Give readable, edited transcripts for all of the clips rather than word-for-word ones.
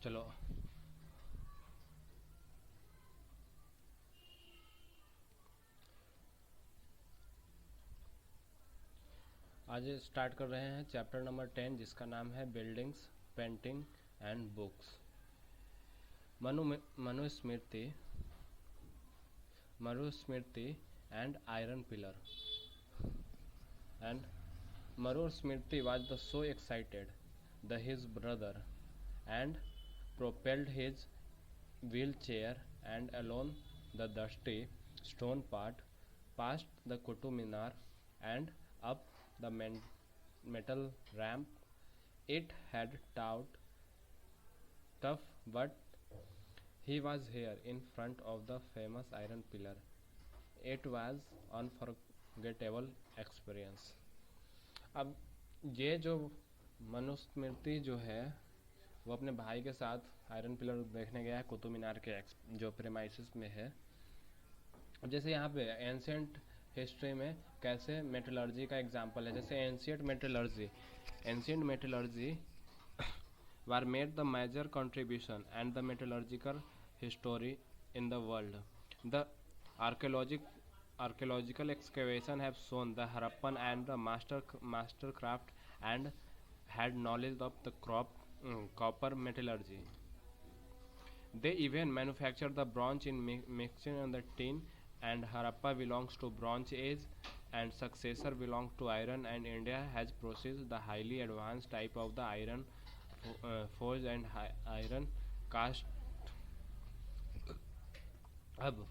चलो आज स्टार्ट कर रहे हैं चैप्टर नंबर 10 जिसका नाम है buildings, painting and books. Manu Manusmriti Manusmriti and iron pillar. And Marusmriti was so excited that his brother and propelled his wheelchair and along the dusty stone path past the Qutub Minar and up the metal ramp. It had tough, but he was here in front of the famous iron pillar. It was unforgettable experience. अब ये जो मनुस्मृति जो है वो अपने भाई के साथ आयरन पिलर देखने गया है कुतुब मीनार के जो प्रेमाइसिस में है। अब जैसे यहाँ पे एंशियंट हिस्ट्री में कैसे मेटलर्जी का एग्जांपल है, जैसे ancient metallurgy were made the major contribution and the metallurgical history in the world. The archaeological excavation have shown the Harappan and the mastercraft and had knowledge of the copper metallurgy. They even manufactured the bronze in mixing on the tin, and Harappa belongs to Bronze Age and successor belongs to iron, and India has processed the highly advanced type of the iron forge and iron cast। अब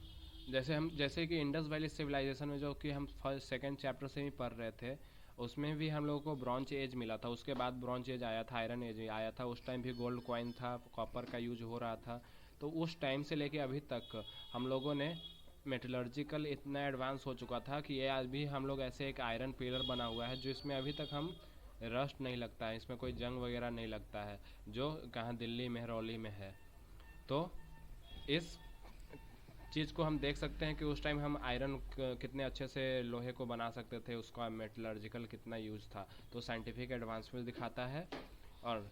जैसे कि Indus valley civilisation में जो कि हम first second chapter से ही पढ़ रहे थे उसमें भी हम लोगों को ब्रॉन्ज एज मिला था, उसके बाद ब्रॉन्ज एज आया था, आयरन एज आया था, उस टाइम भी गोल्ड कॉइन था, कॉपर का यूज हो रहा था। तो उस टाइम से लेके अभी तक हम लोगों ने मेटलर्जिकल इतना एडवांस हो चुका था कि ये आज भी हम लोग ऐसे एक आयरन पिलर बना हुआ है जिसमें अभी तक हम रस्ट नहीं लगता है, इसमें कोई जंग वगैरह नहीं लगता है, जो कहाँ दिल्ली मेहरौली में है। तो इस चीज़ को हम देख सकते हैं कि उस टाइम हम आयरन कितने अच्छे से लोहे को बना सकते थे, उसका मेटलर्जिकल कितना यूज था, तो साइंटिफिक एडवांसमेंट दिखाता है। और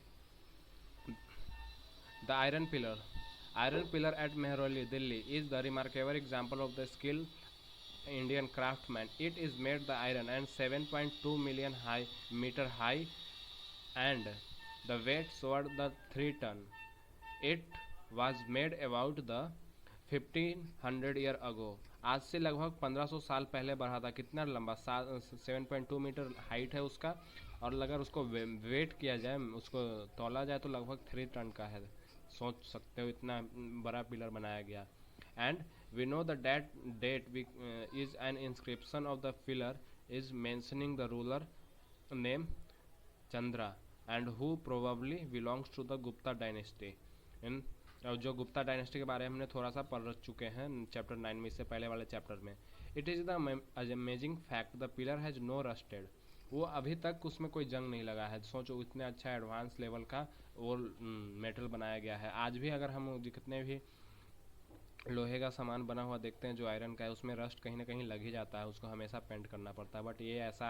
the iron pillar at Mehrauli Delhi is the remarkable example of the skill Indian craftsman. It is made the iron and 7.2 million meter high and the weight showed the 3 ton. It was made about the 1500 year ago. आज से लगभग 1500 साल पहले बढ़ा था। कितना लंबा? 7.2 metre height है उसका, और अगर उसको वेट किया जाए, उसको तोला जाए तो लगभग 3 टन का है। सोच सकते हो इतना बड़ा पिलर बनाया गया। And we know that date is an inscription of the pillar is mentioning the ruler name Chandra and who probably belongs to the Gupta dynasty. इन जो गुप्ता डायनेस्टी के बारे में हमने थोड़ा सा पढ़ चुके हैं चैप्टर 9 में, इससे पहले वाले चैप्टर में। It is the amazing fact the pillar has no rusted. वो अभी तक उसमें कोई जंग नहीं लगा है। सोचो इतने अच्छा एडवांस लेवल का वो मेटल बनाया गया है। आज भी अगर हम कितने भी लोहे का सामान बना हुआ देखते हैं जो आयरन का है, उसमें रस्ट कहीं ना कहीं लग ही जाता है, उसको हमेशा पेंट करना पड़ता है। बट ये ऐसा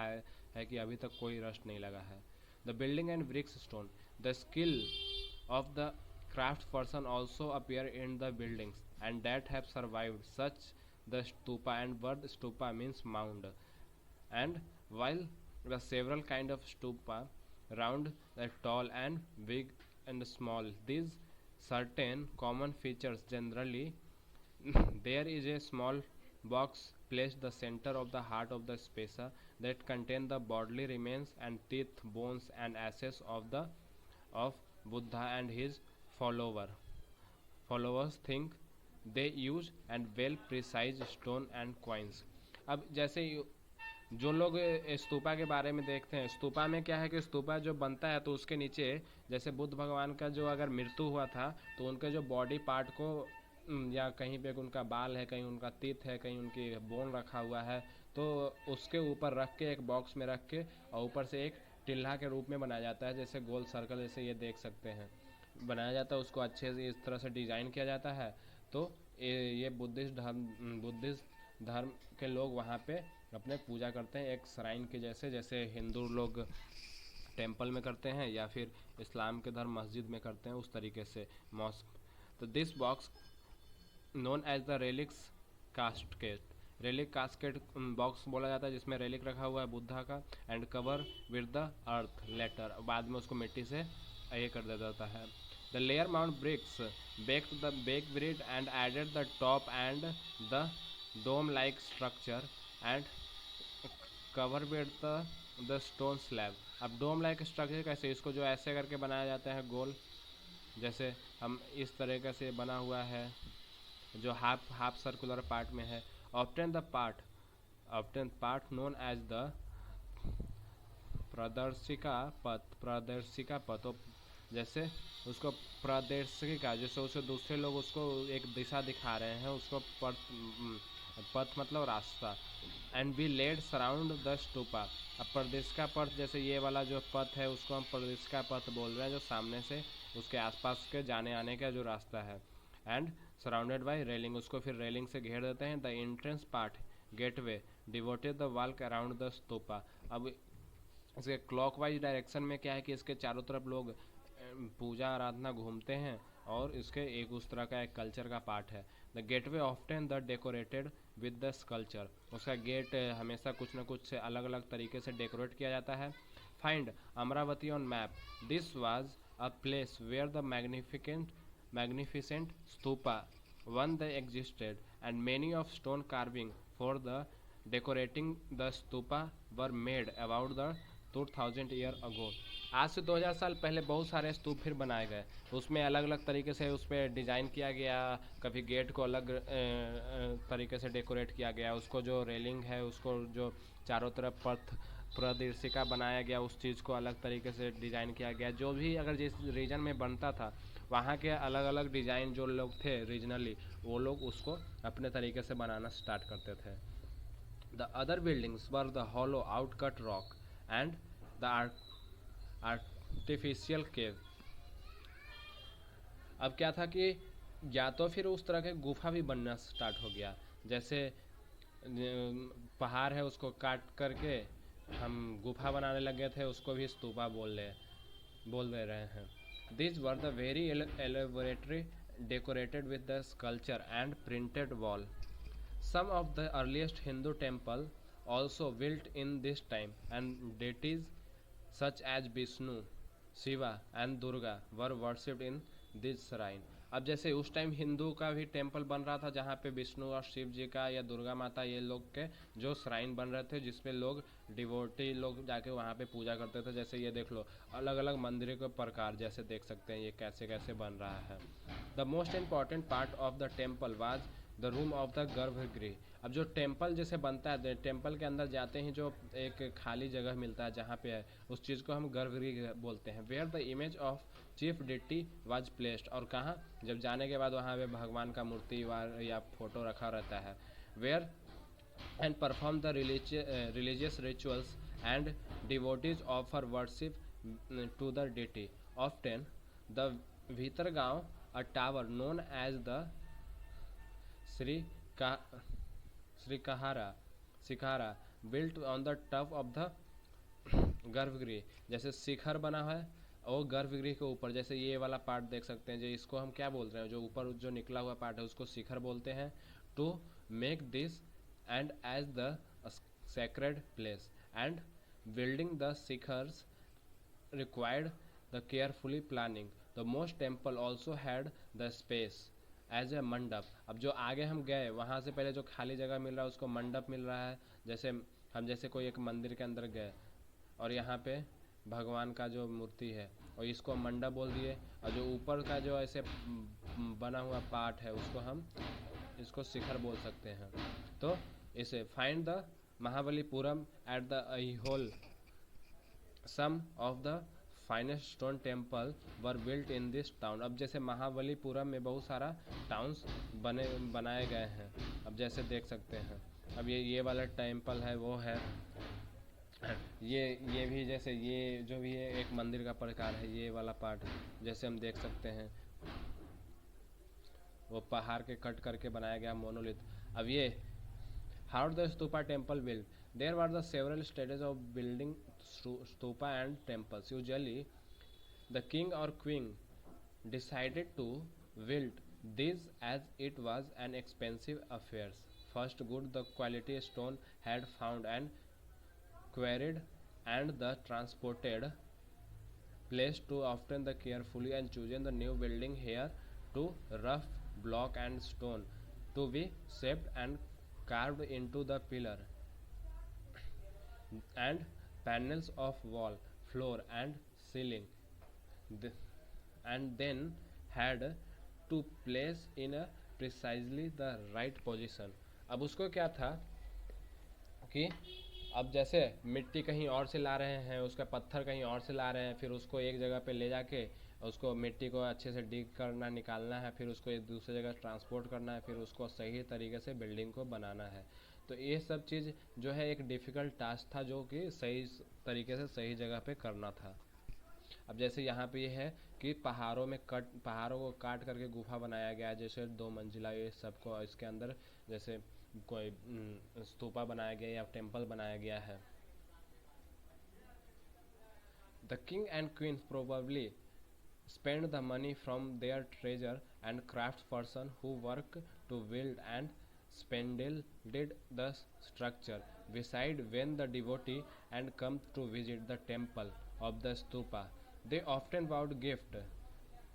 है कि अभी तक कोई रस्ट नहीं लगा है। The building and bricks stone the skill of the craft person also appear in the buildings and that have survived such the stupa and word stupa means mound and while the several kind of stupa round the tall and big and small these certain common features generally there is a small box placed the center of the heart of the space that contain the bodily remains and teeth, bones and ashes of Buddha and his followers think they use and well precise stone and coins। अब जैसे जो लोग स्तूपा के बारे में देखते हैं, स्तूपा में क्या है कि स्तूपा जो बनता है तो उसके नीचे जैसे बुद्ध भगवान का जो अगर मृत्यु हुआ था तो उनके जो बॉडी पार्ट को या कहीं पे उनका बाल है, कहीं उनका तीत है, कहीं उनकी बोन रखा हुआ है, तो उसके ऊपर रख के एक बॉक्स में रख के और ऊपर से एक टिल्ला के रूप में बनाया जाता है, जैसे गोल सर्कल जैसे ये देख सकते हैं बनाया जाता है। उसको अच्छे से इस तरह से डिज़ाइन किया जाता है। तो ये बुद्धिस्ट धर्म के लोग वहाँ पे अपने पूजा करते हैं एक श्राइन के जैसे। जैसे हिंदू लोग टेम्पल में करते हैं या फिर इस्लाम के धर्म मस्जिद में करते हैं उस तरीके से मॉस्क। तो this box known as the relics casket, relic casket box बोला जाता है जिसमें रेलिक रखा हुआ है बुद्धा का, and cover with the earth later, बाद में उसको मिट्टी से ये कर दिया जाता है। The layer mount bricks baked the bake brick and added the top and the dome like structure and cover with the stone slab. अब डोम लाइक स्ट्रक्चर कैसे, इसको जो ऐसे करके बनाया जाता है गोल, जैसे हम इस तरीके से बना हुआ है जो हाफ सर्कुलर पार्ट में है। Obtain part known as the प्रदर्शिका पथ, तो जैसे उसको प्रदर्शिका, जैसे उसे दूसरे लोग उसको एक दिशा दिखा रहे हैं, उसको पथ मतलब रास्ता। And be laid surround the stupa. अब प्रदर्शिका पथ, जैसे ये वाला जो पथ है उसको हम प्रदर्शिका पथ बोल रहे हैं, जो सामने से उसके आसपास के जाने आने का जो रास्ता है। एंड सराउंडेड बाई रेलिंग, उसको फिर रेलिंग से घेर देते हैं। The entrance part gateway devoted the walk around the stupa. अब इसके क्लॉकवाइज डायरेक्शन में क्या है कि इसके चारों तरफ लोग पूजा आराधना घूमते हैं और इसके एक उस तरह का एक कल्चर का पार्ट है। The gateway often the decorated with the sculpture, उसका गेट हमेशा कुछ न कुछ अलग अलग तरीके से डेकोरेट किया जाता है। Find Amaravati on map, this was a place where the magnificent stupa one they existed and many of stone carving for the decorating the stupa were made about the 2000 year ago। आज से 2000 साल पहले बहुत सारे स्तूप फिर बनाए गए, उसमें अलग अलग तरीके से उस पर डिज़ाइन किया गया, कभी गेट को अलग तरीके से डेकोरेट किया गया, उसको जो रेलिंग है उसको जो चारों तरफ पथ प्रदर्शिका बनाया गया उस चीज़ को अलग तरीके से डिज़ाइन किया गया। जो भी अगर जिस रीजन में बनता था वहाँ के अलग अलग डिज़ाइन जो लोग थे रीजनली, वो लोग उसको अपने तरीके से बनाना स्टार्ट करते थे। The other buildings were the hollow out cut rock and the artificial cave. अब क्या था कि या तो फिर उस तरह के गुफा भी बनना स्टार्ट हो गया, जैसे पहाड़ है उसको काट करके हम गुफा बनाने लगे थे, उसको भी स्तूपा बोल दे रहे हैं। These were the very elaborately decorated with the sculpture and printed wall. Some of the earliest Hindu temple also built in this time, and deities such as Vishnu, Shiva and Durga were worshipped in this shrine. अब जैसे उस time Hindu का भी temple बन रहा था जहाँ पे विष्णु और शिव जी का या दुर्गा माता ये लोग के जो श्राइन बन रहे थे, जिसमें लोग डिवोटी लोग जाके वहाँ पे पूजा करते थे। जैसे ये देख लो अलग अलग मंदिरों के प्रकार, जैसे देख सकते हैं ये कैसे कैसे बन रहा है। The most important part of the temple was the room of the गर्भगृह। अब जो टेम्पल जैसे बनता है, टेम्पल के अंदर जाते ही जो एक खाली जगह मिलता है जहाँ पे है, उस चीज़ को हम गर्भगृह बोलते हैं। Where the image of chief deity was placed, और कहाँ जब जाने के बाद वहाँ पे भगवान का मूर्ति या फोटो रखा रहता है। Where and perform the religious rituals and devotees offer worship to the deity. Often the Bhitargaon a tower known as the shikhara built on the top of the garbhagriha, जैसे शिखर बना है और गर्भगृह के ऊपर, जैसे ये वाला पार्ट देख सकते हैं, जो इसको हम क्या बोल रहे हैं, जो ऊपर जो निकला हुआ पार्ट है उसको शिखर बोलते हैं। To make this and as the sacred place and building the shikhars required the carefully planning. The most temple also had the space as a mandap. अब जो आगे हम गए वहाँ से पहले जो खाली जगह मिल रहा है उसको मंडप मिल रहा है। जैसे हम जैसे कोई एक मंदिर के अंदर गए और यहाँ पे भगवान का जो मूर्ति है और इसको मंडप बोल दिए, और जो ऊपर का जो ऐसे बना हुआ पार्ट है उसको हम इसको शिखर बोल सकते हैं। तो इसे find the Mahabalipuram at the Aihole, some of the finest stone temple were built in this town. अब जैसे महाबलीपुरम में बहुत सारा टाउन्स बनाए गए हैं, अब जैसे देख सकते हैं। अब ये वाला टेम्पल है वो है, ये भी जैसे ये जो भी है एक मंदिर का प्रकार है, ये वाला पार्ट जैसे हम देख सकते हैं वो पहाड़ के कट करके बनाया गया मोनोलिथ। अब ये how the stupa temple build, there were the several stages of building stupa and temples. Usually, the king or queen decided to build these as it was an expensive affair. First good the quality stone had found and quarried and the transported placed too often the carefully and chosen the new building here to rough block and stone to be shaped and carved into the pillar and panels of wall, floor and ceiling, and then had to place in a precisely the right position. अब उसको क्या था कि अब जैसे मिट्टी कहीं और से ला रहे हैं, उसका पत्थर कहीं और से ला रहे हैं, फिर उसको एक जगह पे ले जाके उसको मिट्टी को अच्छे से डिग करना निकालना है, फिर उसको एक दूसरी जगह ट्रांसपोर्ट करना है, फिर उसको सही तरीके से बिल्डिंग को बनाना है। तो ये सब चीज़ जो है एक डिफ़िकल्ट टास्क था जो कि सही तरीके से सही जगह पे करना था। अब जैसे यहाँ पे ये है कि पहाड़ों को काट करके गुफा बनाया गया है, जैसे 2 मंजिला ये सबको इसके अंदर जैसे कोई स्तूपा बनाया गया या टेम्पल बनाया गया है। The king and queen probably spend the money from their treasure and craftsperson who work to build and spindled the structure. Beside, when the devotee and come to visit the temple of the stupa, they often brought gift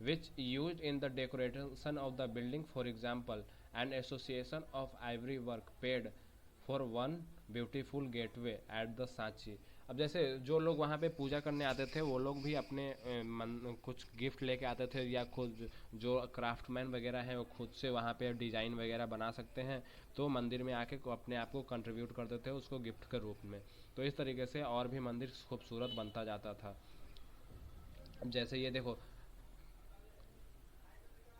which used in the decoration of the building. For example, an association of ivory work paid for one beautiful gateway at the Sanchi. अब जैसे जो लोग वहाँ पे पूजा करने आते थे वो लोग भी अपने कुछ गिफ्ट लेके आते थे, या खुद जो क्राफ्टमैन वगैरह हैं वो खुद से वहाँ पे डिज़ाइन वगैरह बना सकते हैं, तो मंदिर में आके अपने आप को कंट्रीब्यूट करते थे उसको गिफ्ट के रूप में। तो इस तरीके से और भी मंदिर खूबसूरत बनता जाता था। अब जैसे ये देखो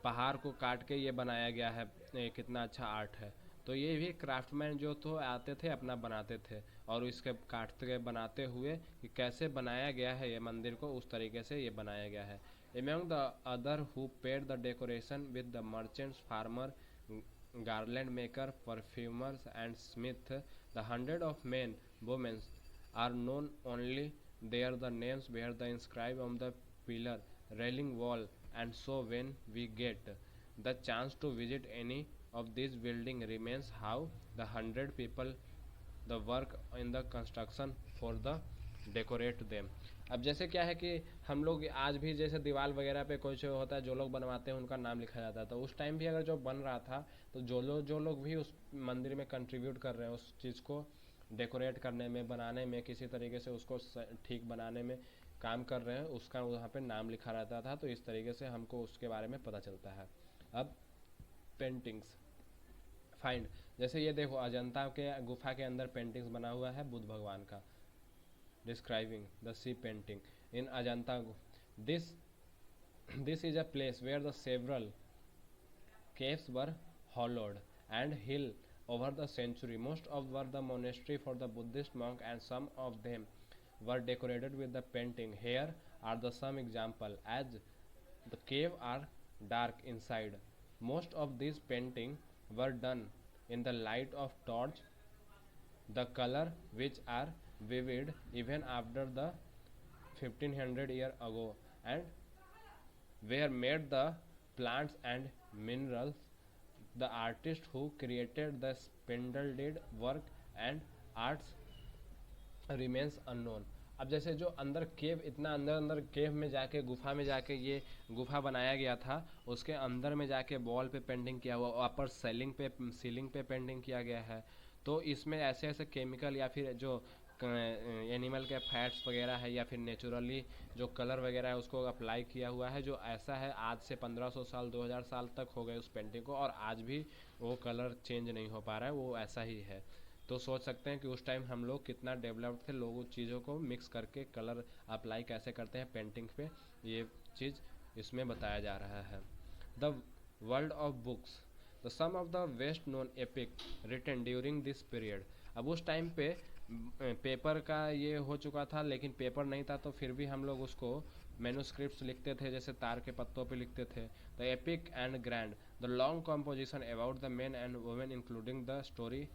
पहाड़ को काट के ये बनाया गया है, ये कितना अच्छा आर्ट है। तो ये भी क्राफ्टमैन जो तो आते थे अपना बनाते थे, और इसके काटते के बनाते हुए कि कैसे बनाया गया है ये मंदिर को, उस तरीके से ये बनाया गया है। Among the other who paid the decoration with the merchants, farmer, garland maker, perfumers and smith, the 100 of men women are known only there, the names bear the inscribe on the pillar railing wall, and so when we get the chance to visit any of these building remains how the 100 people the work in the construction for the decorate them। अब जैसे क्या है कि हम लोग आज भी जैसे दीवार वगैरह पे कुछ होता है, जो लोग बनवाते हैं उनका नाम लिखा जाता है, तो उस टाइम भी अगर जो बन रहा था तो जो लोग भी उस मंदिर में कंट्रीब्यूट कर रहे हैं उस चीज़ को डेकोरेट करने में, बनाने में, किसी तरीके से उसको ठीक बनाने में काम कर रहे हैं, उसका वहाँ पे नाम लिखा रहता था। तो इस तरीके से हमको उसके बारे में पता चलता है। अब पेंटिंग्स फाइंड, जैसे ये देखो अजंता के गुफा के अंदर पेंटिंग्स बना हुआ है बुद्ध भगवान का। Describing the sea painting in Ajanta, this this is a place where the several caves were hollowed and hill over the century. Most of were the monastery for the Buddhist monk, and some of them were decorated with the painting. Here are the some example. As the cave are dark inside, most of these painting were done in the light of torch. The color which are vivid even after the 1500 year ago, and were made the plants and minerals. The artist who created the spindle work and arts remains unknown। अब जैसे जो अंदर केव, इतना अंदर केव में जाके गुफा में जाके ये गुफा बनाया गया था, उसके अंदर में जाके वॉल पे पेंटिंग किया हुआ, ऊपर सीलिंग पे पेंटिंग किया गया है। तो इसमें ऐसे ऐसे केमिकल या फिर जो एनिमल के फैट्स वगैरह है या फिर नेचुरली जो कलर वगैरह है उसको अप्लाई किया हुआ है, जो ऐसा है आज से 1500 साल 2000 साल तक हो गए उस पेंटिंग को, और आज भी वो कलर चेंज नहीं हो पा रहा है, वो ऐसा ही है। तो सोच सकते हैं कि उस टाइम हम लोग कितना डेवलप्ड थे, लोग उस चीज़ों को मिक्स करके कलर अप्लाई कैसे करते हैं पेंटिंग पे, ये चीज़ इसमें बताया जा रहा है। The world of books, the some of the best known epic written during this period. अब उस टाइम पे पेपर का ये हो चुका था, लेकिन पेपर नहीं था तो फिर भी हम लोग उसको मैन्युस्क्रिप्ट्स लिखते थे, जैसे तार के पत्तों पे लिखते थे। The epic and grand, the long composition about the main and women including the story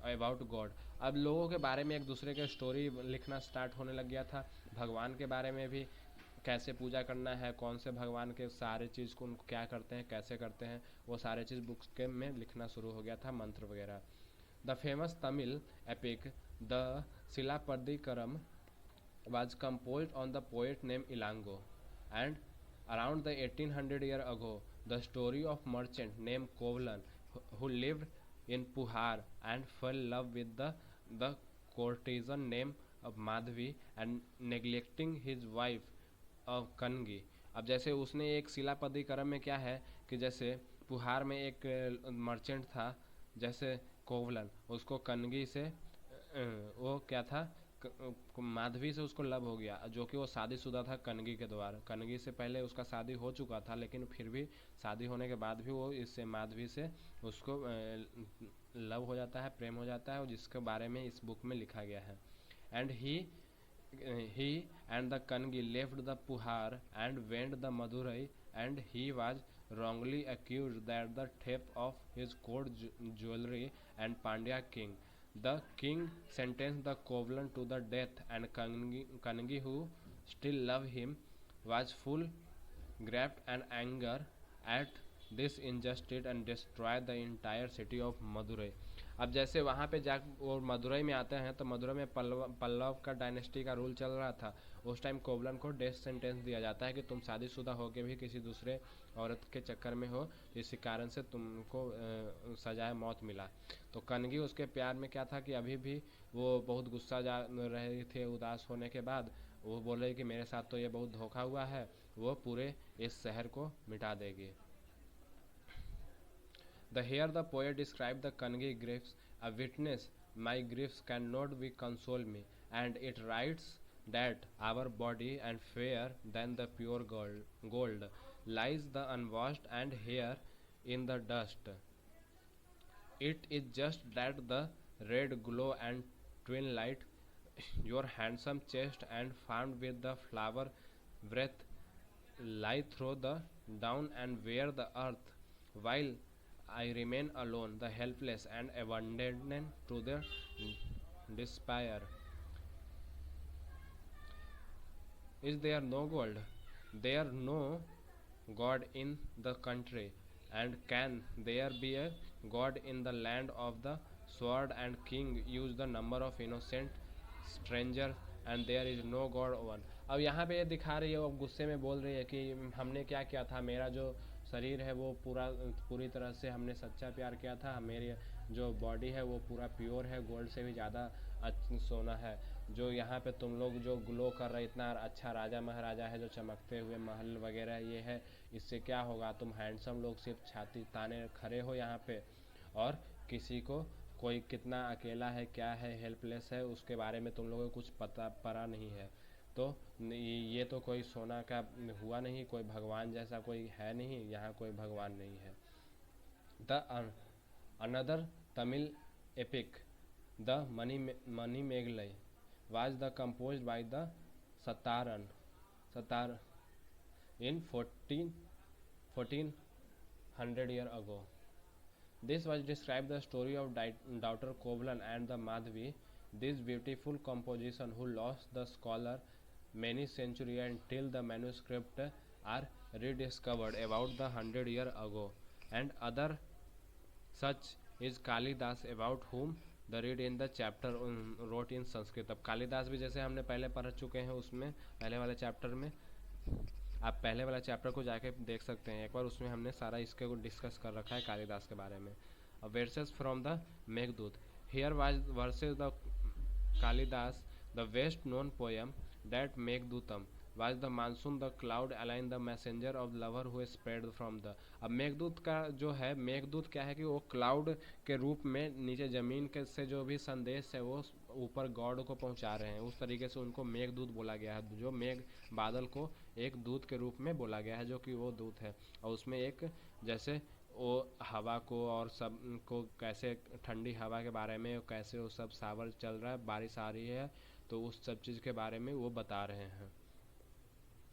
about God. अब लोगों के बारे में एक दूसरे के स्टोरी लिखना स्टार्ट होने लग गया था, भगवान के बारे में भी, कैसे पूजा करना है, कौन से भगवान के सारे चीज़ को उनको क्या करते हैं, कैसे करते हैं, वो सारे चीज़ बुक्स के में लिखना शुरू हो गया था, मंत्र वगैरह। The famous Tamil epic the Silappadikaram was composed on the poet named Ilango, and around the 1800 year ago, the story of merchant named Kovlan who lived in Puhar and fell in love with the courtesan named Madhvi and neglecting his wife Kangi। अब जैसे उसने एक शिलापदिकरम में क्या है कि जैसे पुहार में एक मर्चेंट था जैसे कोवलन, उसको कनगी से वो क्या था, माधवी से उसको लव हो गया, जो कि वो शादीशुदा था कनगी के द्वारा। कनगी से पहले उसका शादी हो चुका था, लेकिन फिर भी शादी होने के बाद भी वो इससे माधवी से उसको लव हो जाता है, प्रेम हो जाता है, जिसके बारे में इस बुक में लिखा गया है। And he and the Kangi left the Puhar and went the Madurai, and he was wrongly accused that the theft of his court jewelry and Pandya king. The king sentenced the Kovlan to the death, and Kangi, who still loved him, was full grief and anger at this injustice and destroyed the entire city of Madurai। अब जैसे वहाँ पे जा वो मदुरई में आते हैं तो मदुरई में पल्लव का डायनेस्टी का रूल चल रहा था। उस टाइम कोवलन को डेथ सेंटेंस दिया जाता है कि तुम शादीशुदा होकर भी किसी दूसरे औरत के चक्कर में हो, इसी कारण से तुमको सजाए मौत मिला। तो कनगी उसके प्यार में क्या था कि अभी भी वो बहुत गुस्सा जा रहे थे, उदास होने के बाद वो बोले कि मेरे साथ तो ये बहुत धोखा हुआ है, वो पूरे इस शहर को मिटा देगी। Here the poet described the Kangi griefs. A witness, my griefs cannot be console me, and it writes that our body and fairer than the pure gold lies the unwashed and hair in the dust. It is just that the red glow and twin light your handsome chest and found with the flower breath lie through the down and wear the earth, while I remain alone, the helpless and abandoned to the despair. Is there no gold? There no God in the country, and can there be a God in the land of the sword and king use the number of innocent strangers and there is no God one। अब यहाँ पे ये दिखा रही है, वो गुस्से में बोल रही है कि हमने क्या किया था, मेरा जो शरीर है वो पूरी तरह से हमने सच्चा प्यार किया था, मेरी जो बॉडी है वो पूरा प्योर है, गोल्ड से भी ज़्यादा सोना है। जो यहाँ पे तुम लोग जो ग्लो कर रहे, इतना अच्छा राजा महाराजा है जो चमकते हुए महल वगैरह ये है, इससे क्या होगा, तुम हैंडसम लोग सिर्फ छाती ताने खड़े हो यहाँ पे, और किसी को कोई कितना अकेला है, क्या है, हेल्पलेस है, उसके बारे में तुम लोगों को कुछ पता नहीं है। तो ये तो कोई सोना का हुआ नहीं, कोई भगवान जैसा कोई है नहीं, यहाँ कोई भगवान नहीं है। The another Tamil epic the Manimekalai was the composed by the Satar in 1400 year ago. This was described the story of daughter Kovlan and the Madhvi. This beautiful composition who lost the scholar many centuries until the manuscript are rediscovered about the 100 year ago, and other such is Kalidas about whom the read in the chapter wrote in Sanskrit। अब कालिदास भी जैसे हमने पहले पढ़ चुके हैं, उसमें पहले वाले चैप्टर में, आप पहले वाला चैप्टर को जाके देख सकते हैं एक बार, उसमें हमने सारा इसके को डिस्कस कर रखा है कालिदास के बारे में। Versus from the Meghdoot, here was versus the Kalidas the best known poem that Meghadutam was the monsoon the cloud align the messenger of lover who spread from the। अब मेघदूत का जो है, मेघदूत क्या है कि वो क्लाउड के रूप में नीचे जमीन के से जो भी संदेश है वो ऊपर गॉड को पहुंचा रहे हैं, उस तरीके से उनको मेघदूत बोला गया है। जो मेघ बादल को एक दूत के रूप में बोला गया है, जो कि वो दूत है, और उसमें एक जैसे वो हवा को और सब को कैसे ठंडी हवा के बारे में कैसे वो सब सावर चल रहा है, बारिश आ रही है, तो उस सब चीज़ के बारे में वो बता रहे हैं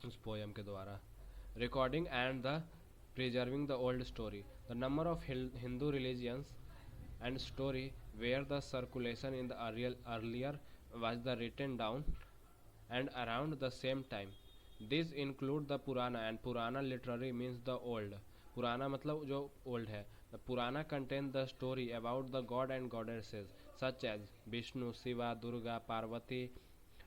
उस पोएम के द्वारा। Recording and the preserving the old story, the number of Hindu religions and story where the circulation in the earlier was the written down and around the same time. These include the Purana, and Purana literally means the old. Purana मतलब जो old है. The Purana contain the story about the god and goddesses such as Vishnu, Shiva, Durga, Parvati,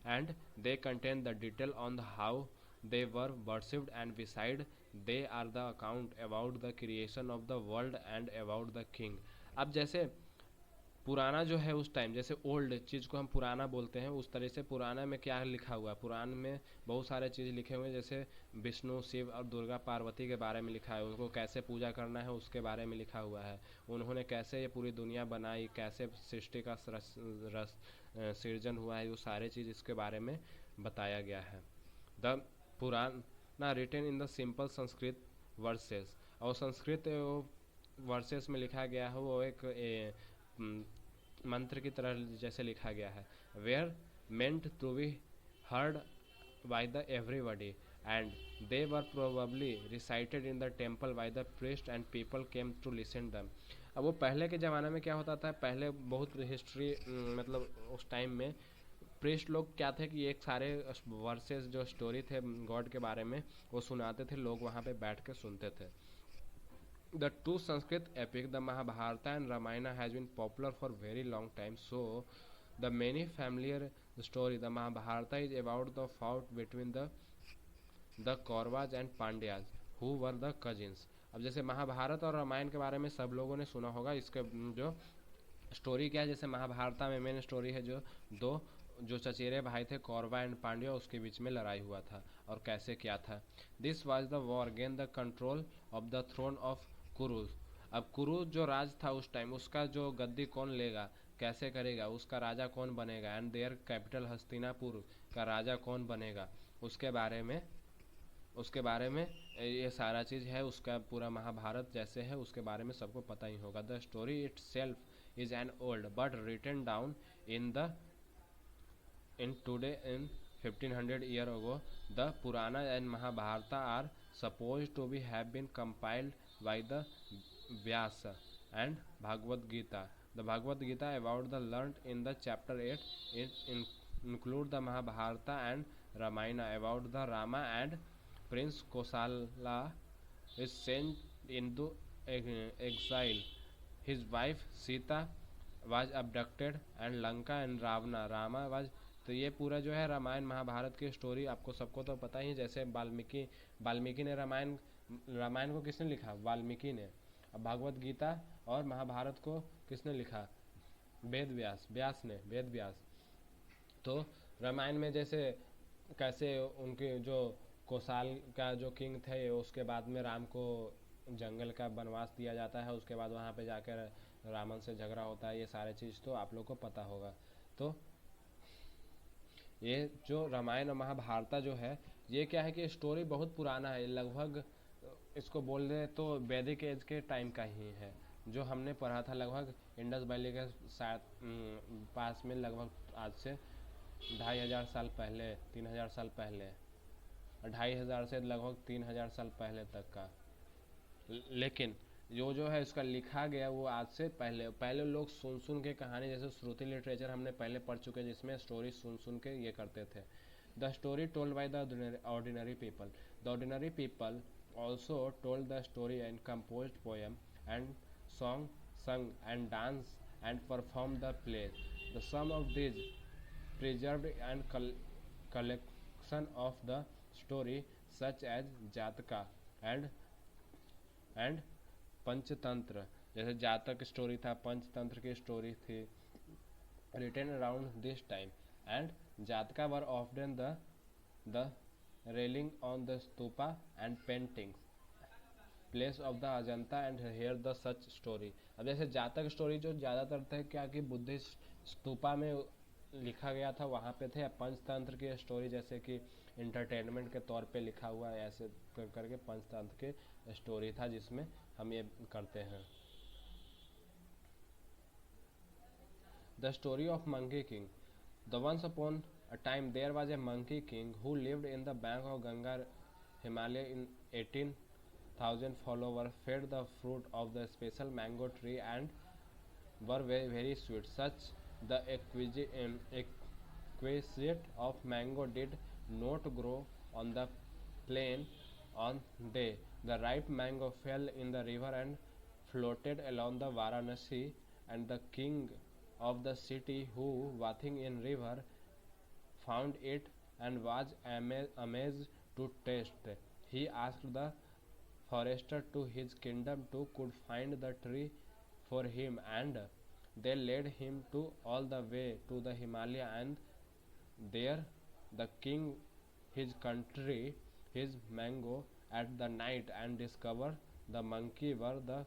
and they contain the detail on the how they were worshipped, and beside they are the account about the creation of the world and about the king. अब जैसे पुराना जो है उस time, जैसे old चीज़ को हम पुराना बोलते हैं, उस तरह से पुराना में क्या लिखा हुआ है, पुराण में बहुत सारे चीज़ लिखे हुए हैं, जैसे विष्णु, शिव और दुर्गा पार्वती के बारे में लिखा है, उनको कैसे पूजा करना है उसके बारे में लिखा हुआ है, उन्होंने कैसे ये पूरी दुनिया बनाई, कैसे सृष्टि का सृजन हुआ है, वो सारे चीज़ इसके बारे में बताया गया है. The Purana written in the simple Sanskrit verses, और संस्कृत वर्सेस में लिखा गया है वो एक मंत्र की तरह जैसे लिखा गया है. Were meant to be heard by the everybody and they were probably recited in the temple by the priest and people came to listen them. अब वो पहले के ज़माने में क्या होता था, पहले बहुत हिस्ट्री मतलब उस टाइम में प्रीस्ट लोग क्या थे कि एक सारे वर्सेस जो स्टोरी थे गॉड के बारे में वो सुनाते थे, लोग वहाँ पे बैठ के सुनते थे. The two Sanskrit epic, the Mahabharata and Ramayana, has been popular for very long time. So, the many familiar story, the Mahabharata is about the fight between the Kauravas and Pandyas, who were the cousins. अब जैसे महाभारत और रामायण के बारे में सब लोगों ने सुना होगा. इसके जो स्टोरी क्या है, जैसे महाभारत में मेन स्टोरी है जो चचेरे भाई थे कौरवा एंड पांड्या, उसके बीच में लड़ाई हुआ था और कैसे क्या था. This was the war gain the control of the throne of Kurus. अब कुरुज जो राज था उस टाइम, उसका जो गद्दी कौन लेगा, कैसे करेगा, उसका राजा कौन बनेगा, एंड देयर कैपिटल हस्तिनापुर का राजा कौन बनेगा, उसके बारे में ये सारा चीज़ है. उसका पूरा महाभारत जैसे है उसके बारे में सबको पता ही होगा. The story itself is an old but written down in today in 1500 year ago. The Purana and Mahabharata are supposed to be have been compiled by the Vyasa and Bhagavad Gita. The Bhagavad Gita about the learned in the chapter 8 include the Mahabharata and Ramayana about the Rama and Prince Kosala is sent into exile. His wife Sita was abducted and Lanka and Rama was. तो ये पूरा जो है रामायण महाभारत की story आपको सबको तो पता ही. जैसे वाल्मीकि ने रामायण को किसने लिखा, वाल्मीकि ने. अब भागवत गीता और महाभारत को किसने लिखा, वेद व्यास. तो रामायण में जैसे कैसे उनके जो कौशल का जो किंग थे, उसके बाद में राम को जंगल का वनवास दिया जाता है, उसके बाद वहाँ पे जाकर रावण से झगड़ा होता है, ये सारे चीज़ तो आप लोग को पता होगा. तो ये जो रामायण और महाभारत जो है, ये क्या है कि स्टोरी बहुत पुराना है, लगभग इसको बोल दे तो वैदिक एज के टाइम का ही है. जो हमने पढ़ा था लगभग इंडस वैली के साथ पास में, लगभग आज से 2500 साल पहले, 3000 साल पहले, 2500 से लगभग 3000 साल पहले तक का. लेकिन जो है इसका लिखा गया वो आज से पहले लोग सुन के कहानी, जैसे श्रुति लिटरेचर हमने पहले पढ़ चुके हैं, जिसमें स्टोरी सुन के ये करते थे. The story told by the ordinary people. The ordinary people also told the story and composed poem and sung and dance and performed the plays. The sum of these preserved and collection of the story such as Jataka and Panchatantra. जैसे Jataka story था, पंचतंत्र की story थी, written around this time. And Jataka were often the railing on the stupa and paintings place of the Ajanta and here the such story. अब जैसे Jataka story जो ज़्यादातर थे क्या कि बुद्धिस्ट स्तूपा में लिखा गया था, वहाँ पे थे. पंचतंत्र की स्टोरी जैसे कि इंटरटेनमेंट के तौर पे लिखा हुआ है, ऐसे करके पंचतंत्र के स्टोरी था जिसमें हम ये करते हैं. The story of monkey king. The once upon a time there was a monkey king who lived in the bank of Ganga Himalaya in 18,000 followers fed the fruit of the special mango tree and were very sweet. Such the exquisite of mango did not grow on the plain on day. The ripe mango fell in the river and floated along the Varanasi, and the king of the city, who bathing in river, found it and was amazed to taste. He asked the forester to his kingdom to could find the tree for him, and they led him to all the way to the Himalaya, and there the king his country his mango at the night, and discovered the monkey were the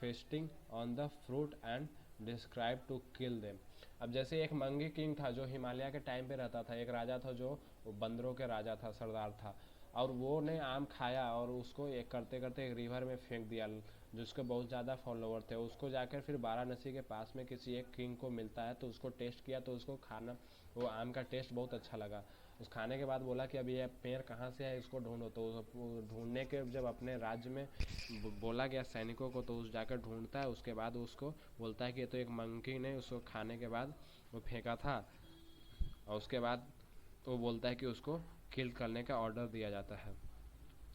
feasting on the fruit and describe to kill them. अब जैसे एक monkey king था जो हिमालय के time पे रहता था, एक राजा था जो बंदरों के राजा था, सरदार था, और वो ने आम खाया और उसको एक करते करते एक रिवर में फेंक दिया, जिसके बहुत ज़्यादा फॉलोवर थे। उसको जाकर फिर वाराणसी के पास में किसी एक किंग को मिलता है, तो उसको टेस्ट किया, तो उसको खाना वो आम का टेस्ट बहुत अच्छा लगा। उस खाने के बाद बोला कि अभी ये पेड़ कहाँ से है, इसको ढूंढो। तो ढूंढने के जब अपने राज्य में बोला गया सैनिकों को, तो उस जाकर ढूंढता है। उसके बाद उसको बोलता है कि ये तो एक मंकी ने उसको खाने के बाद वो फेंका था, और उसके बाद वो बोलता है कि उसको किल करने का ऑर्डर दिया जाता है।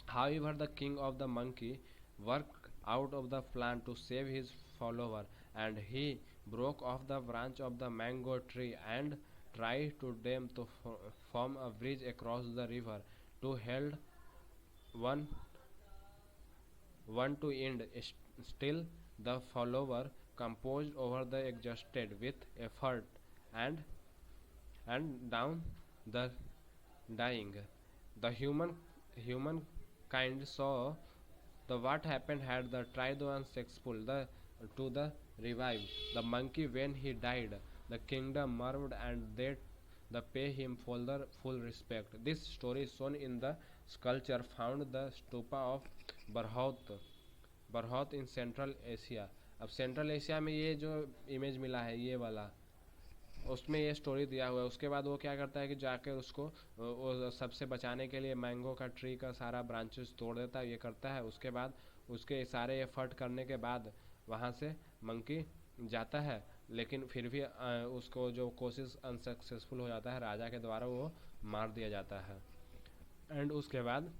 However, the king of the monkey worked out of the plan to save his follower, and he broke off the branch of the mango tree and tried to them to form a bridge across the river to hold one one to end. Still, the follower composed over the exhausted with effort, and down the dying. The humankind saw the what happened had the tried unsuccessful to the revive the monkey when he died. The kingdom murmured, and they the pay him full respect. This story is shown in the sculpture found the stupa of Barhot in central Asia. अब central Asia में ये जो image मिला है ये वाला, उसमें ये स्टोरी दिया हुआ है। उसके बाद वो क्या करता है कि जाकर उसको वो सबसे बचाने के लिए मैंगो का ट्री का सारा ब्रांचेस तोड़ देता है, ये करता है। उसके बाद उसके सारे एफर्ट करने के बाद वहाँ से मंकी जाता है, लेकिन फिर भी उसको जो कोशिश अनसक्सेसफुल हो जाता है, राजा के द्वारा वो मार दिया जाता है। एंड उसके बाद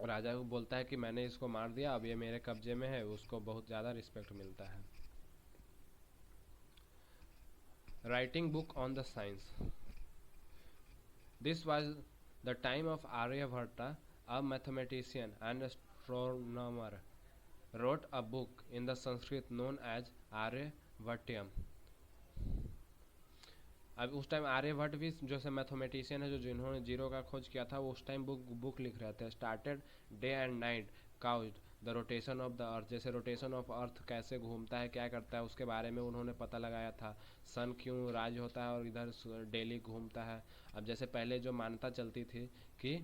राजा को बोलता है कि मैंने इसको मार दिया, अब ये मेरे कब्जे में है, उसको बहुत ज़्यादा रिस्पेक्ट मिलता है। Writing book on the science. This was the time of Aryabhatta, a mathematician and astronomer, wrote a book in the Sanskrit known as Aryabhatyam. अब उस टाइम आर्यभट्ट भी जो से मैथमेटिशियन है, जो जिन्होंने जीरो का खोज किया था, वो उस टाइम बुक लिख रहे थे। Started day and night caused the rotation of the earth, जैसे रोटेशन ऑफ अर्थ कैसे घूमता है, क्या करता है, उसके बारे में उन्होंने पता लगाया था। सन क्यों राज होता है और इधर डेली घूमता है। अब जैसे पहले जो मान्यता चलती थी कि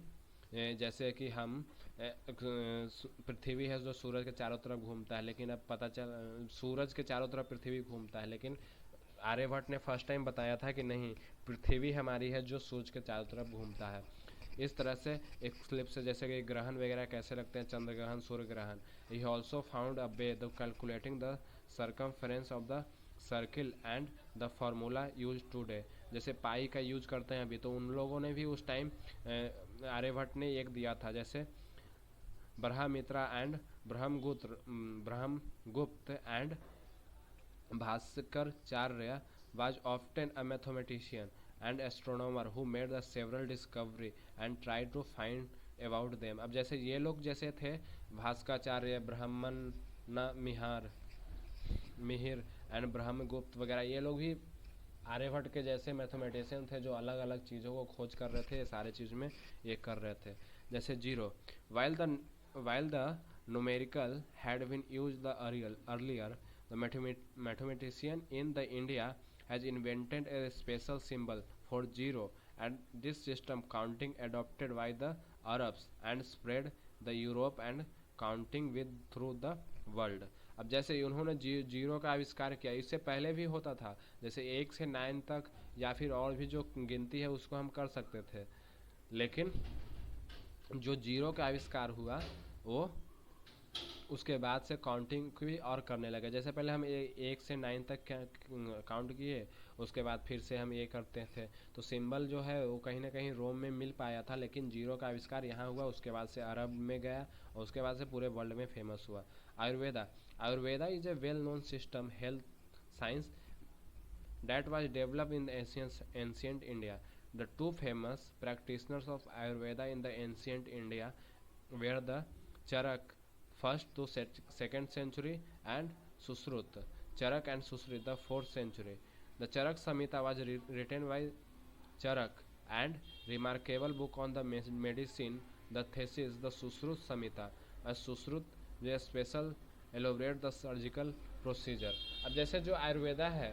जैसे कि हम पृथ्वी है जो सूरज के चारों तरफ घूमता है, लेकिन अब पता चल सूरज के चारों तरफ पृथ्वी घूमता है, लेकिन आर्यभट्ट ने फर्स्ट टाइम बताया था कि नहीं, पृथ्वी हमारी है जो सूरज के चारों तरफ घूमता है। इस तरह से एक स्लिप से जैसे कि ग्रहण वगैरह कैसे लगते हैं, चंद्र ग्रहण, सूर्य ग्रहण। He also found a way the calculating the circumference of the circle and the formula use today, जैसे पाई का यूज करते हैं अभी, तो उन लोगों ने भी उस टाइम आर्यभट्ट ने एक दिया था। जैसे Brahmitra and Brahmagupta and Bhaskaracharya was often a mathematician and astronomer who made the several discovery and tried to find about them. अब जैसे ये लोग जैसे थे भास्कराचार्य, ब्राह्मण मिहिर एंड ब्रह्मगुप्त वगैरह, ये लोग भी आर्यभट्ट के जैसे मैथमेटिशियन थे जो अलग अलग चीज़ों को खोज कर रहे थे, सारे चीज़ में ये कर रहे थे। जैसे zero, while the numerical had been used the earlier, the mathematician in the India has invented a special symbol for zero, and this system counting adopted by the Arabs and spread the Europe and counting with through the world. अब जैसे उन्होंने zero का आविष्कार किया, इससे पहले भी होता था, जैसे 1 से 9 तक या फिर और भी जो गिनती है उसको हम कर सकते थे, लेकिन जो जीरो का आविष्कार हुआ वो उसके बाद से काउंटिंग भी और करने लगे। जैसे पहले हम 1 से 9 तक काउंट किए, उसके बाद फिर से हम ये करते थे। तो सिंबल जो है वो कहीं ना कहीं रोम में मिल पाया था, लेकिन जीरो का आविष्कार यहाँ हुआ, उसके बाद से अरब में गया और उसके बाद से पूरे वर्ल्ड में फेमस हुआ। Ayurveda Ayurveda is a well known system health science that was developed in the ancient India. The two famous practitioners of Ayurveda in the ancient India were the Charak, 1st to 2nd century, and Susrut. Charak and Susrut, the 4th century. The Charak Samhita was written by Charak, and remarkable book on the medicine, the thesis, the Susrut Samhita. A Susrut, जो special elaborate the surgical procedure. अब जैसे जो आयुर्वेदा है,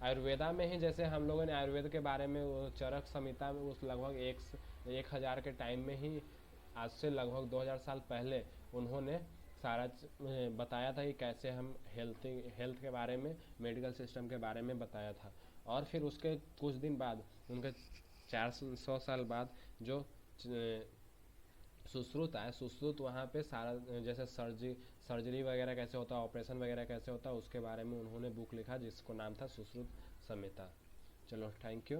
आयुर्वेदा में ही जैसे हम लोगों ने आयुर्वेद के बारे में वो चरक संहिता में उस लगभग 1000 के टाइम में ही, आज से लगभग 2000 साल पहले उन्होंने सारा बताया था कि कैसे हम हेल्थ के बारे में, मेडिकल सिस्टम के बारे में बताया था। और फिर उसके कुछ दिन बाद, उनके 400 साल बाद जो सुश्रुत आया, सुश्रुत वहाँ पे सारा जैसे सर्जरी वगैरह कैसे होता है, ऑपरेशन वगैरह कैसे होता है, उसके बारे में उन्होंने बुक लिखा जिसको नाम था सुश्रुत संहिता। चलो, थैंक यू।